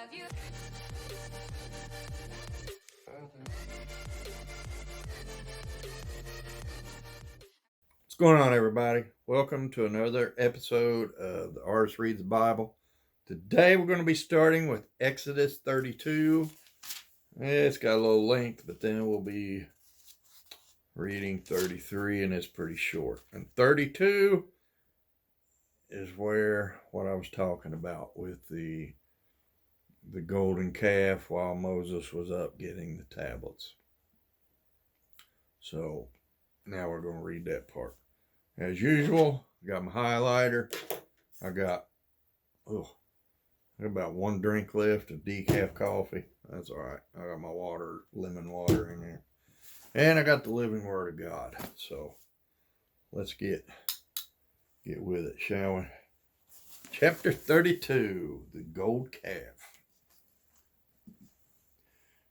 What's going on, everybody? Welcome to another episode of the Artist Reads the Bible. Today we're going to be starting with Exodus 32. It's got a little length, but then we'll be reading 33, and it's pretty short. And 32 is where what I was talking about with the golden calf while Moses was up getting the tablets. So now we're going to read that part. As usual, I got my highlighter. I got about one drink left of decaf coffee. That's all right. I got my water, lemon water in there. And I got the living word of God. So let's get with it, shall we? Chapter 32, the gold calf.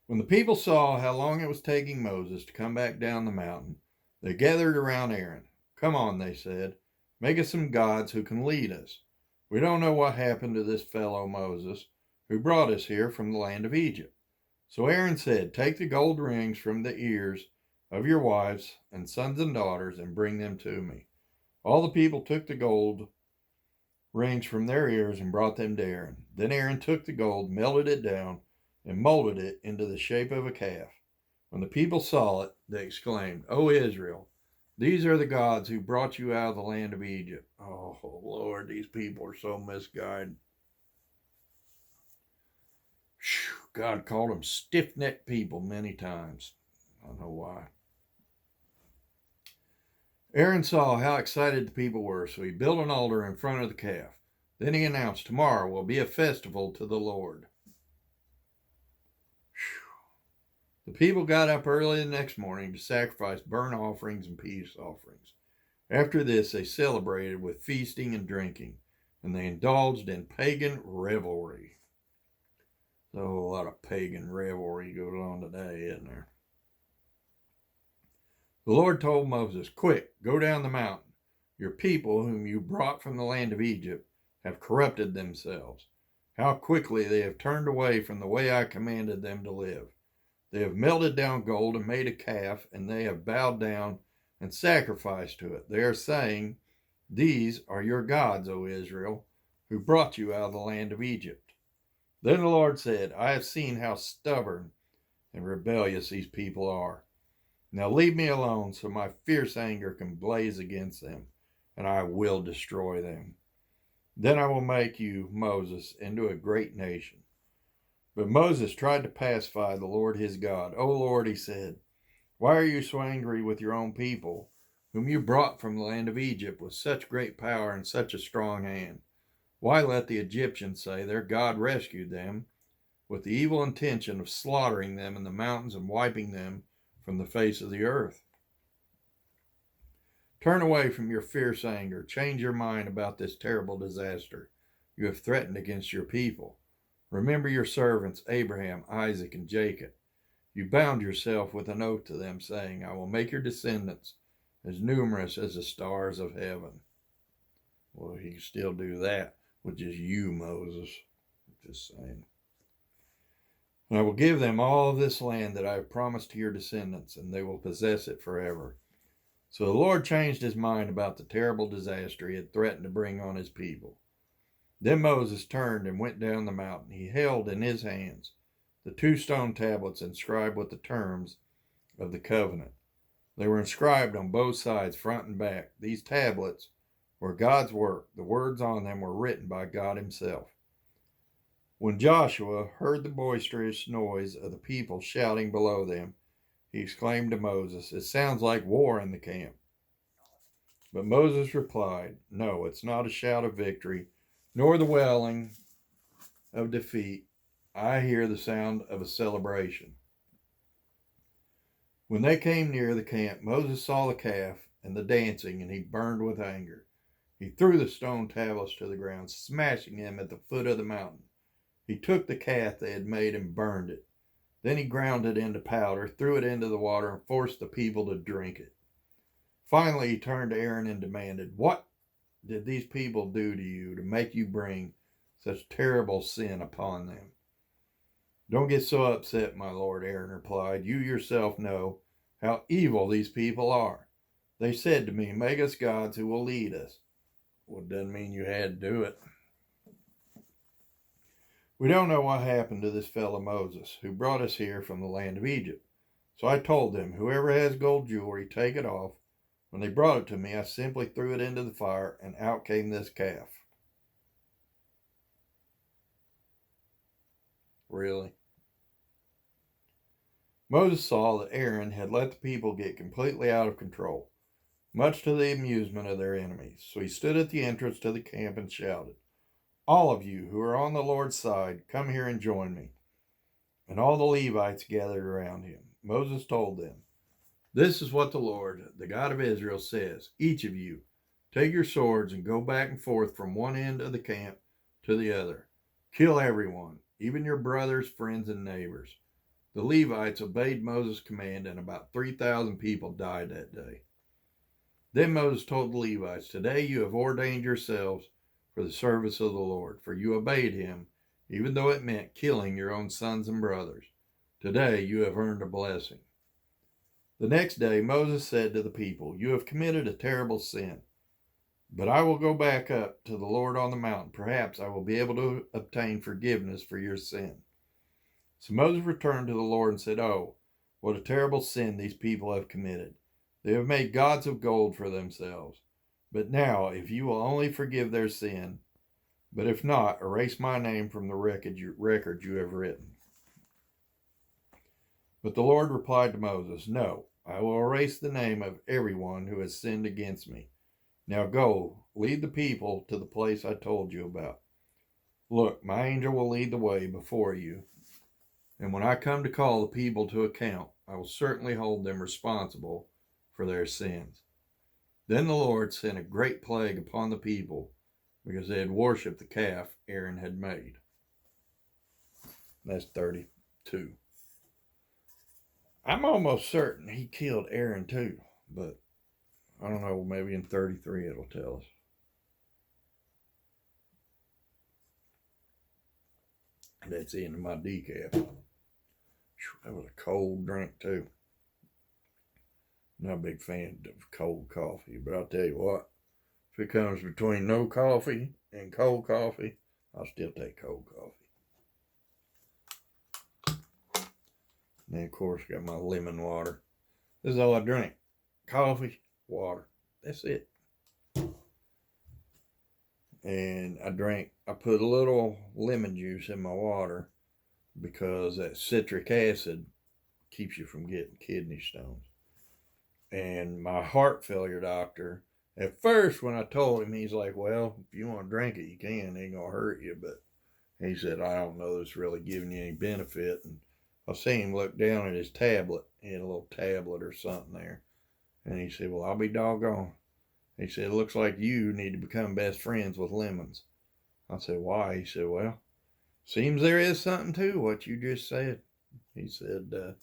When the people saw how long it was taking Moses to come back down the mountain, they gathered around Aaron. "Come on," they said, "make us some gods who can lead us. We don't know what happened to this fellow Moses, who brought us here from the land of Egypt." So Aaron said, "Take the gold rings from the ears of your wives and sons and daughters and bring them to me." All the people took the gold rings from their ears and brought them to Aaron. Then Aaron took the gold, melted it down, and molded it into the shape of a calf. When the people saw it, they exclaimed, "O Israel, these are the gods who brought you out of the land of Egypt." Oh, Lord, these people are so misguided. God called them stiff-necked people many times. I don't know why. Aaron saw how excited the people were, so he built an altar in front of the calf. Then he announced, "Tomorrow will be a festival to the Lord." The people got up early the next morning to sacrifice burnt offerings and peace offerings. After this, they celebrated with feasting and drinking, and they indulged in pagan revelry. There's a whole lot of pagan revelry going on today, isn't there? The Lord told Moses, "Quick, go down the mountain. Your people, whom you brought from the land of Egypt, have corrupted themselves. How quickly they have turned away from the way I commanded them to live. They have melted down gold and made a calf, and they have bowed down and sacrificed to it. They are saying, 'These are your gods, O Israel, who brought you out of the land of Egypt.'" Then the Lord said, "I have seen how stubborn and rebellious these people are. Now leave me alone so my fierce anger can blaze against them, and I will destroy them. Then I will make you, Moses, into a great nation." But Moses tried to pacify the Lord his God. "O Lord," he said, "why are you so angry with your own people, whom you brought from the land of Egypt with such great power and such a strong hand? Why let the Egyptians say their God rescued them, with the evil intention of slaughtering them in the mountains and wiping them from the face of the earth? Turn away from your fierce anger. Change your mind about this terrible disaster you have threatened against your people. Remember your servants Abraham, Isaac, and Jacob. You bound yourself with an oath to them, saying, 'I will make your descendants as numerous as the stars of heaven.'" Well, he can still do that with just you, Moses. Just saying. "And I will give them all of this land that I have promised to your descendants, and they will possess it forever." So the Lord changed his mind about the terrible disaster he had threatened to bring on his people. Then Moses turned and went down the mountain. He held in his hands the 2 stone tablets inscribed with the terms of the covenant. They were inscribed on both sides, front and back. These tablets were God's work. The words on them were written by God himself. When Joshua heard the boisterous noise of the people shouting below them, he exclaimed to Moses, "It sounds like war in the camp." But Moses replied, "No, it's not a shout of victory, nor the wailing of defeat. I hear the sound of a celebration." When they came near the camp, Moses saw the calf and the dancing, and he burned with anger. He threw the stone tablets to the ground, smashing them at the foot of the mountain. He took the calf they had made and burned it. Then he ground it into powder, threw it into the water, and forced the people to drink it. Finally, he turned to Aaron and demanded, "What did these people do to you to make you bring such terrible sin upon them?" Don't get so upset, my lord, Aaron replied. You yourself know how evil these people are. They said to me, make us gods who will lead us. Well, it doesn't mean you had to do it. We don't know what happened to this fellow Moses, who brought us here from the land of Egypt. So I told them, whoever has gold jewelry, take it off. When they brought it to me, I simply threw it into the fire, and out came this calf. Really? Moses saw that Aaron had let the people get completely out of control, much to the amusement of their enemies. So he stood at the entrance to the camp and shouted, all of you who are on the Lord's side, come here and join me. And all the Levites gathered around him. Moses told them, this is what the Lord, the God of Israel, says. Each of you, take your swords and go back and forth from one end of the camp to the other. Kill everyone, even your brothers, friends, and neighbors. The Levites obeyed Moses' command, and about 3,000 people died that day. Then Moses told the Levites, today you have ordained yourselves for the service of the Lord, for you obeyed him, even though it meant killing your own sons and brothers. Today you have earned a blessing. The next day Moses said to the people, you have committed a terrible sin, but I will go back up to the Lord on the mountain. Perhaps I will be able to obtain forgiveness for your sin. So Moses returned to the Lord and said, oh, what a terrible sin these people have committed. They have made gods of gold for themselves. But now, if you will only forgive their sin, but if not, erase my name from the record you have written. But the Lord replied to Moses, no, I will erase the name of everyone who has sinned against me. Now go, lead the people to the place I told you about. Look, my angel will lead the way before you, and when I come to call the people to account, I will certainly hold them responsible for their sins. Then the Lord sent a great plague upon the people because they had worshipped the calf Aaron had made. That's 32. I'm almost certain he killed Aaron too, but I don't know, maybe in 33 it'll tell us. That's the end of my decaf. That was a cold drink too. Not a big fan of cold coffee, but I'll tell you what, if it comes between no coffee and cold coffee, I'll still take cold coffee. And then, of course, got my lemon water. This is all I drink. Coffee, water. That's it. And I put a little lemon juice in my water because that citric acid keeps you from getting kidney stones. And my heart failure doctor, at first when I told him, he's like, well, if you want to drink it, you can. It ain't going to hurt you. But he said, I don't know it's really giving you any benefit. And I seen him look down at his tablet. He had a little tablet or something there. And he said, well, I'll be doggone. He said, it looks like you need to become best friends with lemons. I said, why? He said, well, seems there is something to what you just said. He said, the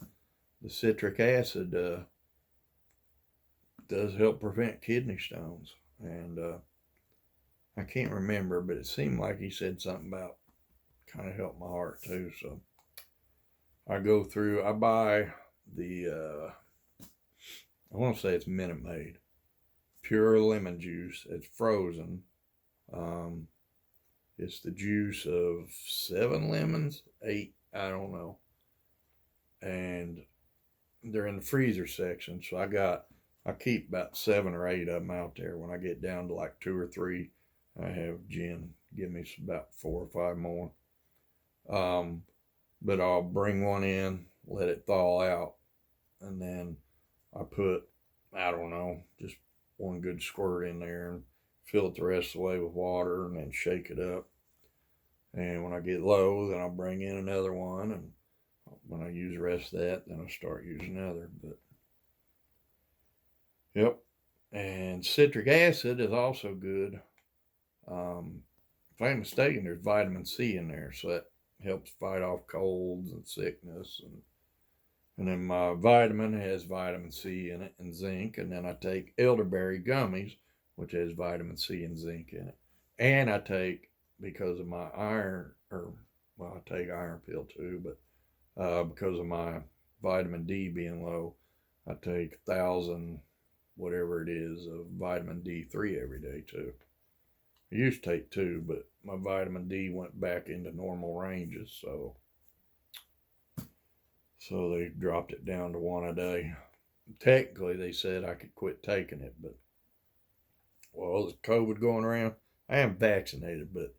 citric acid does help prevent kidney stones. And I can't remember, but it seemed like he said something about kind of help my heart too. So I buy the, I want to say it's Minute Maid, pure lemon juice. It's frozen. It's the juice of 7 lemons, 8, I don't know. And they're in the freezer section. So I keep about 7 or 8 of them out there. When I get down to like 2 or 3, I have Jen give me about 4 or 5 more. But I'll bring one in, let it thaw out, and then I put, I don't know, just one good squirt in there and fill it the rest of the way with water and then shake it up. And when I get low, then I'll bring in another one. And when I use the rest of that, then I'll start using another. But yep. And citric acid is also good. If I'm mistaken, there's vitamin C in there, so that helps fight off colds and sickness. And then my vitamin has vitamin C in it and zinc. And then I take elderberry gummies, which has vitamin C and zinc in it. And I take, because of my iron, I take iron pill too, but because of my vitamin D being low. I take 1,000, whatever it is, of vitamin D3 every day too. I used to take 2, but my vitamin D went back into normal ranges, so they dropped it down to 1 a day. Technically, they said I could quit taking it, but well, there's COVID going around. I am vaccinated, but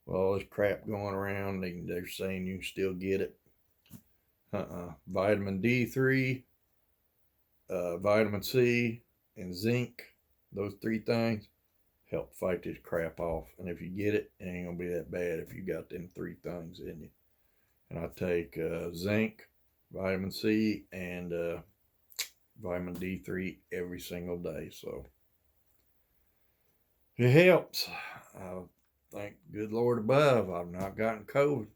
well, there's crap going around. They're saying you can still get it. Vitamin D3, vitamin C, and zinc. Those 3 things help fight this crap off. And if you get it, it ain't gonna be that bad if you got them 3 things in you. And I take zinc, vitamin C, and vitamin D3 every single day. So it helps. Thank good Lord above, I've not gotten COVID.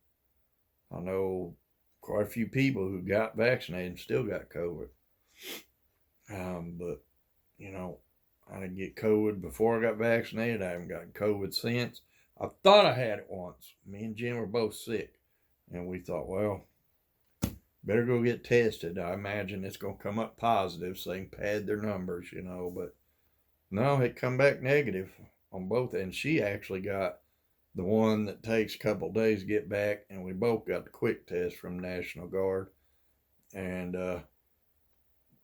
I know quite a few people who got vaccinated and still got COVID. But, you know, I didn't get COVID before I got vaccinated. I haven't gotten COVID since. I thought I had it once. Me and Jen were both sick. And we thought, well, better go get tested. I imagine it's going to come up positive so they can pad their numbers, you know. But no, it come back negative on both. And she actually got the one that takes a couple days to get back. And we both got the quick test from National Guard. And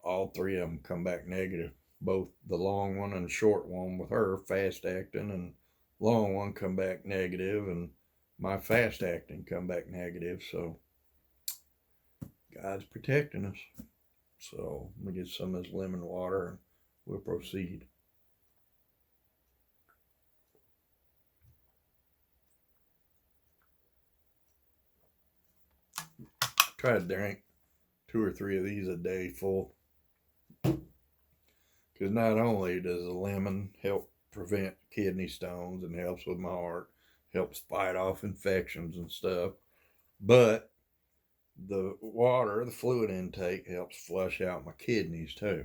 all 3 of them come back negative. Both the long one and the short one with her, fast acting, and long one come back negative, and my fast acting come back negative. So God's protecting us. So let me get some of this lemon water and we'll proceed. Try to drink 2 or 3 of these a day full. Because not only does the lemon help prevent kidney stones and helps with my heart, helps fight off infections and stuff, but the water, the fluid intake, helps flush out my kidneys too.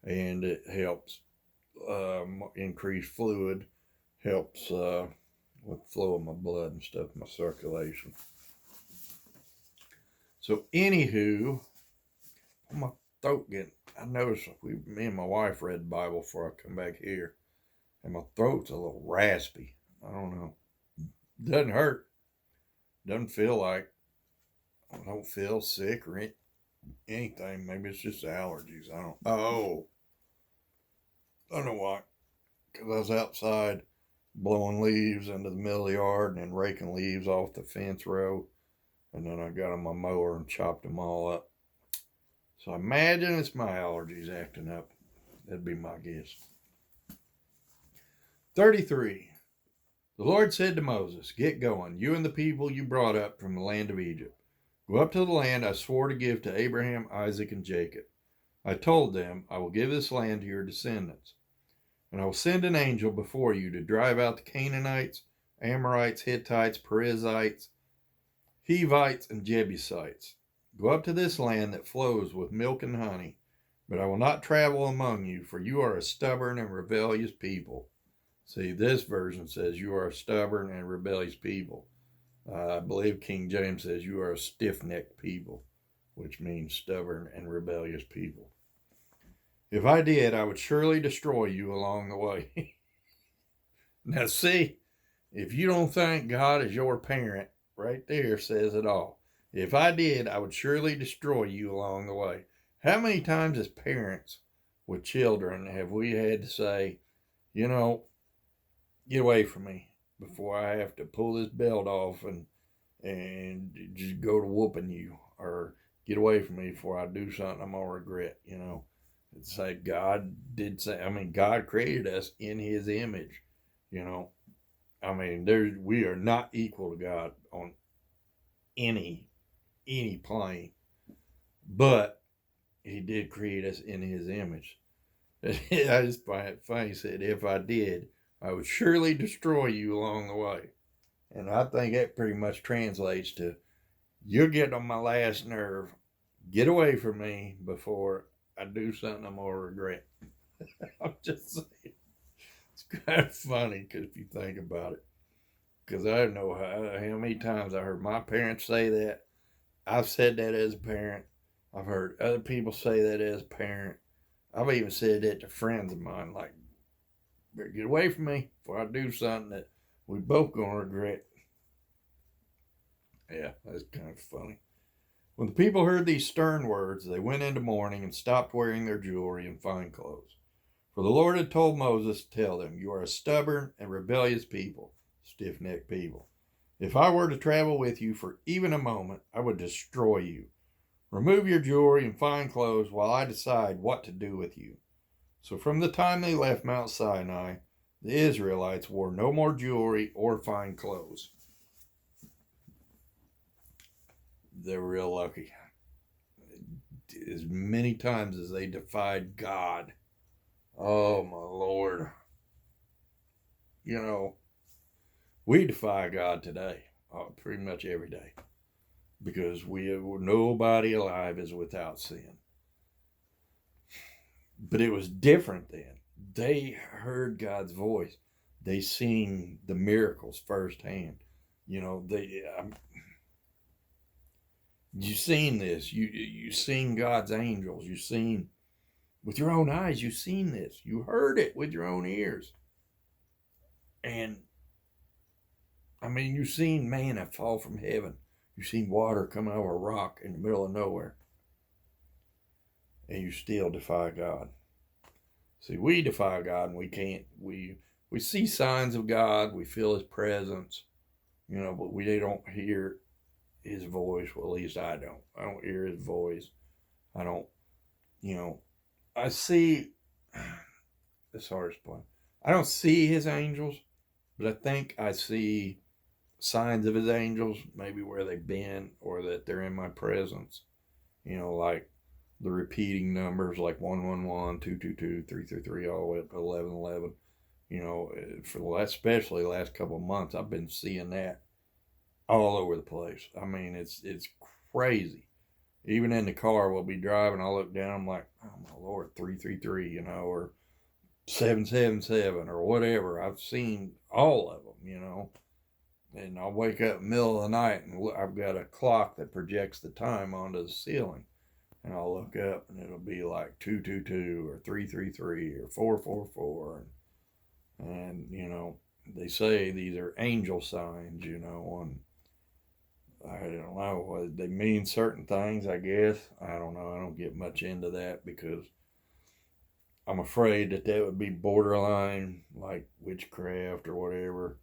And it helps increase fluid, helps with flow of my blood and stuff, my circulation. So anywho, my throat getting, I noticed me and my wife read the Bible before I come back here, and my throat's a little raspy. I don't know. Doesn't hurt. Doesn't feel like, I don't feel sick or anything. Maybe it's just allergies. I don't know why. Because I was outside blowing leaves into the middle of the yard and then raking leaves off the fence row. And then I got on my mower and chopped them all up. So I imagine it's my allergies acting up. That'd be my guess. 33. The Lord said to Moses, "Get going, you and the people you brought up from the land of Egypt. Go up to the land I swore to give to Abraham, Isaac, and Jacob. I told them, I will give this land to your descendants. And I will send an angel before you to drive out the Canaanites, Amorites, Hittites, Perizzites, Hivites, and Jebusites. Go up to this land that flows with milk and honey, but I will not travel among you, for you are a stubborn and rebellious people." See, this version says you are a stubborn and rebellious people. I believe King James says you are a stiff-necked people, which means stubborn and rebellious people. If I did, I would surely destroy you along the way. Now see, if you don't think God is your parent, right there says it all. If I did, I would surely destroy you along the way. How many times as parents with children have we had to say, you know, get away from me before I have to pull this belt off and just go to whooping you, or get away from me before I do something I'm gonna regret, you know. It's like God did say, God created us in his image, you know. We are not equal to God on any plane, but he did create us in his image. I just find it funny. He said, if I did, I would surely destroy you along the way. And I think that pretty much translates to, you're getting on my last nerve. Get away from me before I do something I'm going to regret. I'm just saying. It's kind of funny if you think about it. Because I don't know how many times I heard my parents say that. I've said that as a parent. I've heard other people say that as a parent. I've even said that to friends of mine, like, better get away from me before I do something that we both gonna regret. Yeah, that's kind of funny. When the people heard these stern words, they went into mourning and stopped wearing their jewelry and fine clothes. For the Lord had told Moses to tell them, "You are a stubborn and rebellious people, stiff-necked people. If I were to travel with you for even a moment, I would destroy you. Remove your jewelry and fine clothes while I decide what to do with you." So from the time they left Mount Sinai, the Israelites wore no more jewelry or fine clothes. They're real lucky. As many times as they defied God. Oh, my Lord. You know, we defy God today, pretty much every day, because nobody alive is without sin. But it was different then. They heard God's voice. They seen the miracles firsthand. You know, you seen this. You seen God's angels. You seen with your own eyes. You seen this. You heard it with your own ears. And I mean, you seen manna fall from heaven. You seen water come out of a rock in the middle of nowhere. And you still defy God. See, we defy God, and we can't. We see signs of God. We feel His presence, but we don't hear His voice. Well, at least I don't. I don't hear His voice. I don't. I see. It's hard to explain. I don't see His angels, but I think I see signs of His angels, maybe where they've been or that they're in my presence. Like the repeating numbers like 111, 222, 333, all the way up to 1111. For the especially the last couple of months, I've been seeing that all over the place. I mean, it's crazy. Even in the car, we'll be driving. I'll look down. I'm like, oh my Lord, 333, or 777 or whatever. I've seen all of them, And I'll wake up in the middle of the night and I've got a clock that projects the time onto the ceiling. And I'll look up and it'll be like 222 or 333 or 444. And they say these are angel signs, and I don't know. They mean certain things, I guess. I don't know. I don't get much into that because I'm afraid that would be borderline like witchcraft or whatever.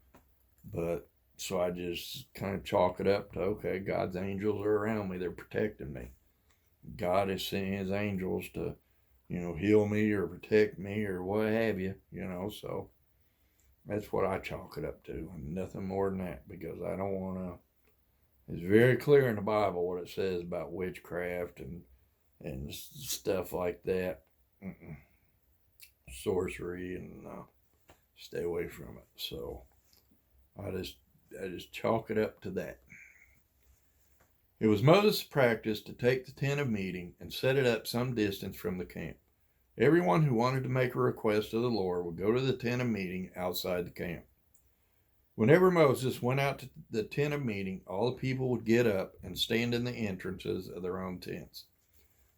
But so I just kind of chalk it up to, okay, God's angels are around me. They're protecting me. God is sending His angels to, heal me or protect me or what have you, so that's what I chalk it up to, and nothing more than that, because I don't want to. It's very clear in the Bible what it says about witchcraft and stuff like that. Sorcery, and stay away from it. So I just chalk it up to that. It was Moses' practice to take the tent of meeting and set it up some distance from the camp. Everyone who wanted to make a request to the Lord would go to the tent of meeting outside the camp. Whenever Moses went out to the tent of meeting, all the people would get up and stand in the entrances of their own tents.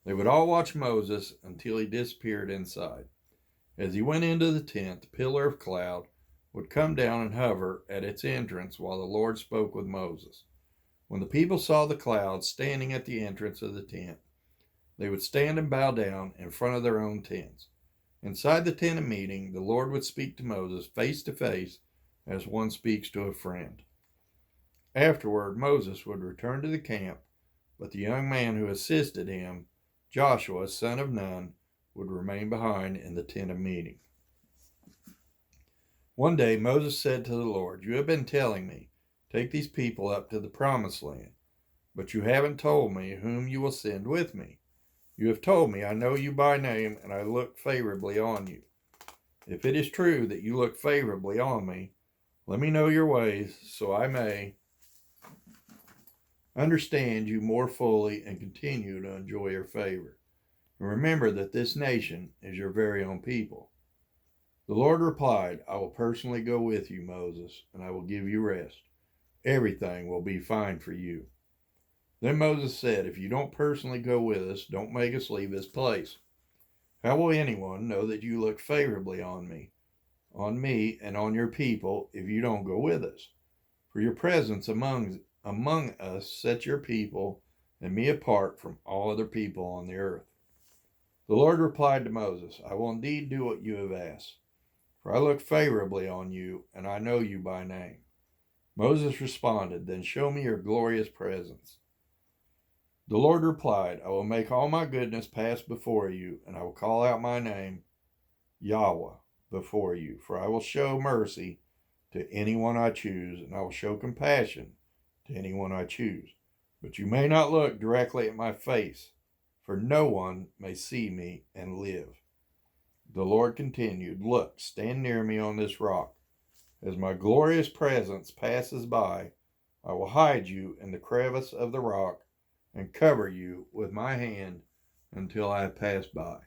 They would all watch Moses until he disappeared inside. As he went into the tent, the pillar of cloud would come down and hover at its entrance while the Lord spoke with Moses. When the people saw the cloud standing at the entrance of the tent, they would stand and bow down in front of their own tents. Inside the tent of meeting, the Lord would speak to Moses face to face as one speaks to a friend. Afterward, Moses would return to the camp, but the young man who assisted him, Joshua, son of Nun, would remain behind in the tent of meeting. One day Moses said to the Lord, "You have been telling me, take these people up to the promised land, but you haven't told me whom you will send with me. You have told me, I know you by name, and I look favorably on you. If it is true that you look favorably on me, let me know your ways so I may understand you more fully and continue to enjoy your favor. And remember that this nation is your very own people." The Lord replied, "I will personally go with you, Moses, and I will give you rest. Everything will be fine for you." Then Moses said, if you don't personally go with us, don't make us leave this place. How will anyone know that you look favorably on me and on your people if you don't go with us? For your presence among us sets your people and me apart from all other people on the earth. The Lord replied to Moses, I will indeed do what you have asked, for I look favorably on you, and I know you by name. Moses responded, then show me your glorious presence. The Lord replied, I will make all my goodness pass before you, and I will call out my name, Yahweh, before you, for I will show mercy to anyone I choose, and I will show compassion to anyone I choose. But you may not look directly at my face, for no one may see me and live. The Lord continued, look, stand near me on this rock. As my glorious presence passes by, I will hide you in the crevice of the rock and cover you with my hand until I have passed by.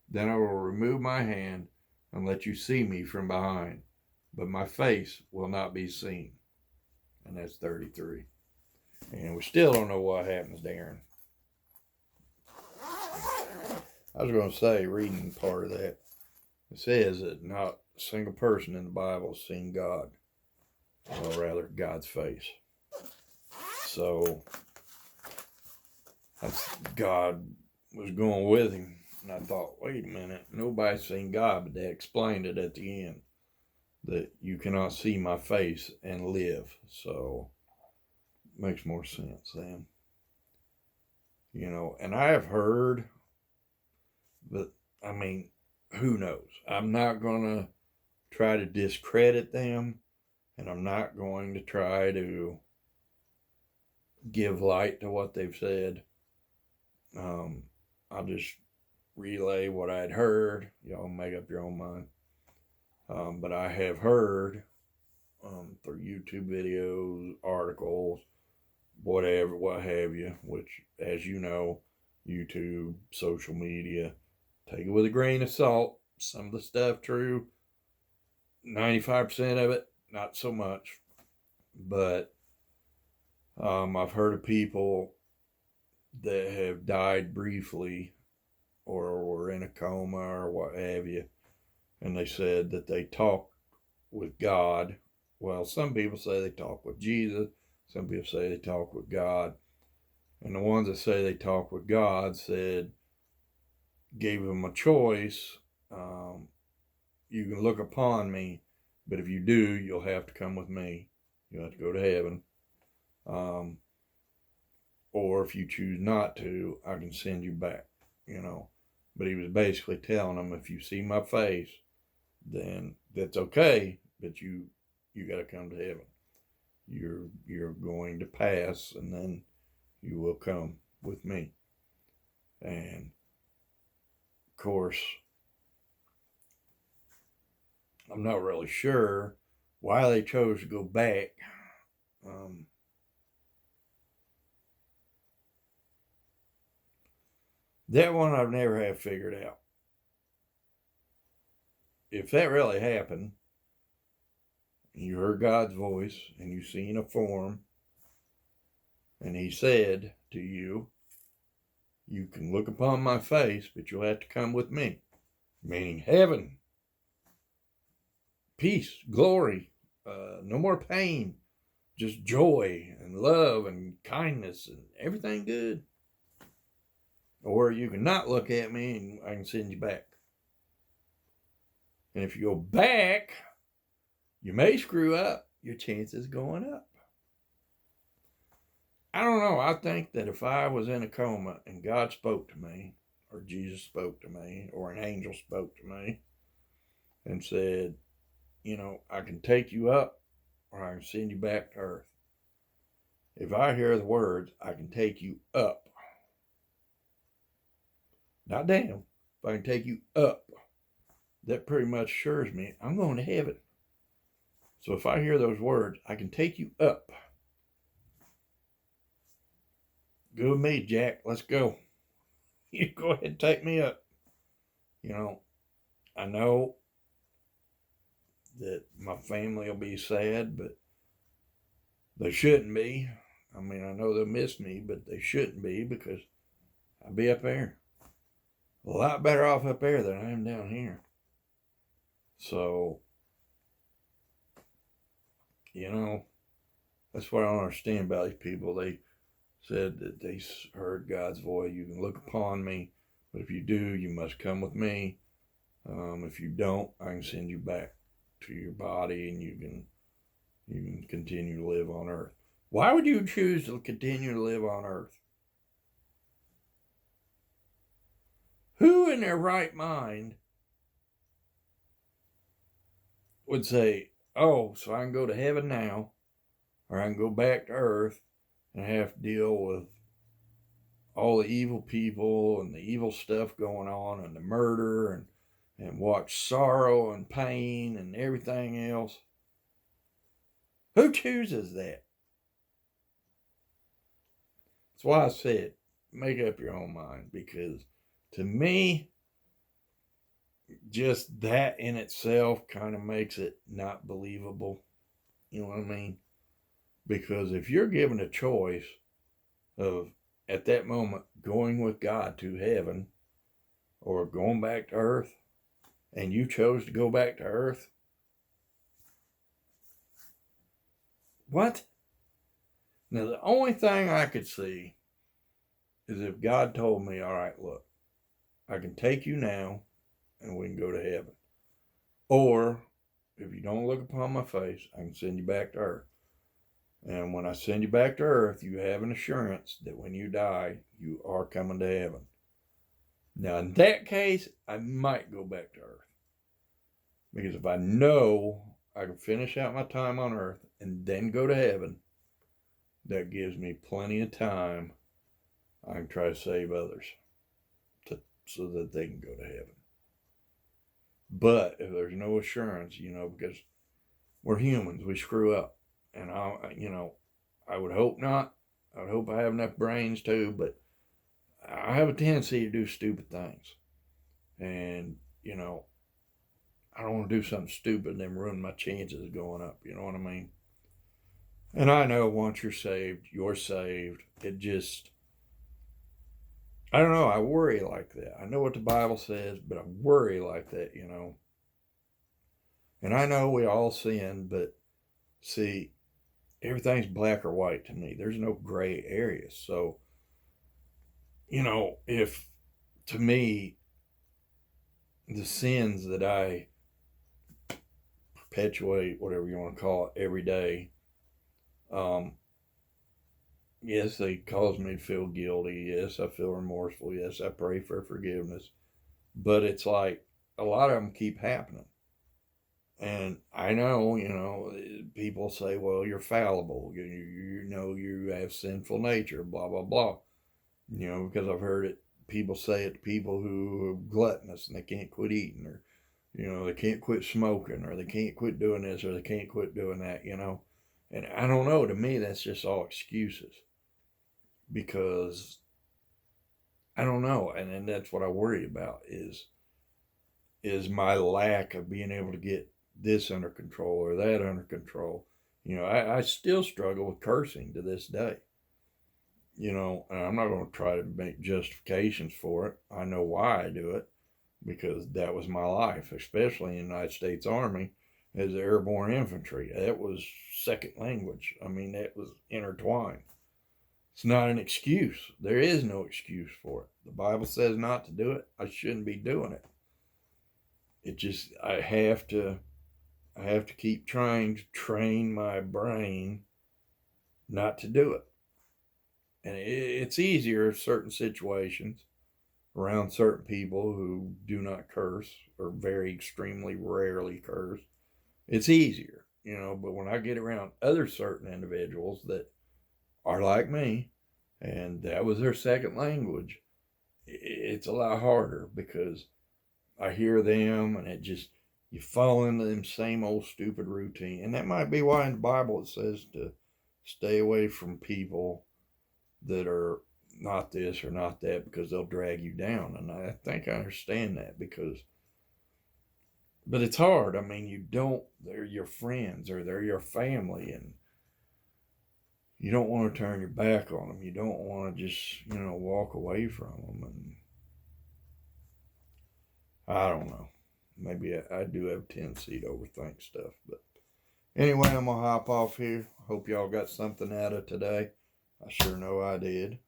Then I will remove my hand and let you see me from behind, but my face will not be seen. And that's 33. And we still don't know what happens, Darren. I was going to say, reading part of that, it says that not a single person in the Bible has seen God, or rather God's face. So God was going with him, and I thought, wait a minute, nobody's seen God, but they explained it at the end, that you cannot see my face and live. So it makes more sense then. You know, and I have heard, but I mean, who knows? I'm not going to try to discredit them, and I'm not going to try to give light to what they've said. I'll just relay what I'd heard. Y'all make up your own mind. But I have heard through YouTube videos, articles, whatever, what have you, which, as you know, YouTube, social media, take it with a grain of salt. Some of the stuff true, 95% of it, not so much. But I've heard of people that have died briefly or were in a coma or what have you, and they said that they talked with God. Well, some people say they talk with Jesus. Some people say they talk with God. And the ones that say they talk with God gave them a choice. You can look upon me, but if you do, you'll have to come with me. You'll have to go to heaven. Or if you choose not to, I can send you back, you know. But he was basically telling them, if you see my face, then that's okay, but you got to come to heaven. You're going to pass, and then you will come with me. And of course, I'm not really sure why they chose to go back. That one I've never have figured out. If that really happened, and you heard God's voice, and you seen a form, and he said to you, you can look upon my face, but you'll have to come with me. Meaning heaven, peace, glory, no more pain, just joy and love and kindness and everything good. Or you can not look at me and I can send you back. And if you go back, you may screw up. Your chances going up. I don't know. I think that if I was in a coma and God spoke to me, or Jesus spoke to me, or an angel spoke to me and said, you know, I can take you up or I can send you back to earth. If I hear the words, I can take you up. Not down. If I can take you up, that pretty much assures me I'm going to heaven. So if I hear those words, I can take you up. Go with me, Jack. Let's go. You go ahead and take me up. You know, I know that my family will be sad, but they shouldn't be. I mean, I know they'll miss me, but they shouldn't be because I'll be up there. A lot better off up there than I am down here. So, that's what I don't understand about these people. They said that they heard God's voice. You can look upon me, but if you do, you must come with me. If you don't, I can send you back to your body, and you can continue to live on earth. Why would you choose to continue to live on earth? Who in their right mind would say, oh, so I can go to heaven now, or I can go back to earth and have to deal with all the evil people and the evil stuff going on and the murder and watch sorrow and pain and everything else? Who chooses that? That's why I said, make up your own mind, because to me, just that in itself kind of makes it not believable. You know what I mean? Because if you're given a choice of, at that moment, going with God to heaven or going back to earth, and you chose to go back to earth, what? Now, the only thing I could see is if God told me, all right, look, I can take you now and we can go to heaven. Or, if you don't look upon my face, I can send you back to earth. And when I send you back to earth, you have an assurance that when you die, you are coming to heaven. Now, in that case, I might go back to earth. Because if I know I can finish out my time on earth and then go to heaven, that gives me plenty of time. I can try to save others so that they can go to heaven. But if there's no assurance, because we're humans, we screw up. And I would hope not. I would hope I have enough brains too, but I have a tendency to do stupid things. And, I don't want to do something stupid and then ruin my chances of going up. You know what I mean? And I know once you're saved, you're saved. It just, I don't know. I worry like that. I know what the Bible says, but I worry like that, And I know we all sin, but see, everything's black or white to me. There's no gray areas. So, if to me, the sins that I perpetuate, whatever you want to call it, every day, yes, they cause me to feel guilty. Yes, I feel remorseful. Yes, I pray for forgiveness. But it's like a lot of them keep happening. And I know, people say, well, you're fallible. You have sinful nature, blah, blah, blah. Because I've heard it, people say it to people who are gluttonous and they can't quit eating, or, they can't quit smoking, or they can't quit doing this, or they can't quit doing that, And I don't know, to me, that's just all excuses. Because I don't know. And that's what I worry about is my lack of being able to get this under control or that under control. I still struggle with cursing to this day. And I'm not going to try to make justifications for it. I know why I do it, because that was my life, especially in the United States Army as airborne infantry. That was second language. I mean, that was intertwined. It's not an excuse. There is no excuse for it. The Bible says not to do it. I shouldn't be doing it. It just, I have to keep trying to train my brain not to do it. And it's easier in certain situations around certain people who do not curse or very extremely rarely curse. It's easier, but when I get around other certain individuals that are like me and that was their second language, it's a lot harder because I hear them and it just, you fall into them same old stupid routine. And that might be why in the Bible it says to stay away from people that are not this or not that, because they'll drag you down. And I think I understand that, but it's hard. I mean, they're your friends or they're your family, and you don't want to turn your back on them. You don't want to just, walk away from them. And I don't know. Maybe I do have a tendency to overthink stuff. But anyway, I'm going to hop off here. Hope y'all got something out of today. I sure know I did.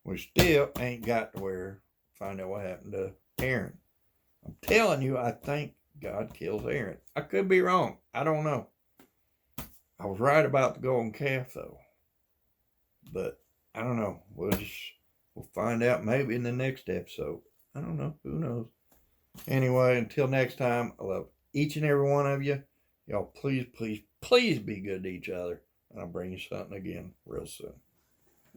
We still ain't got to find out what happened to Aaron. I'm telling you, I think God kills Aaron. I could be wrong. I don't know. I was right about the golden calf, though. But I don't know. We'll find out maybe in the next episode. I don't know. Who knows? Anyway, until next time, I love each and every one of you. Y'all please, please, please be good to each other. And I'll bring you something again real soon.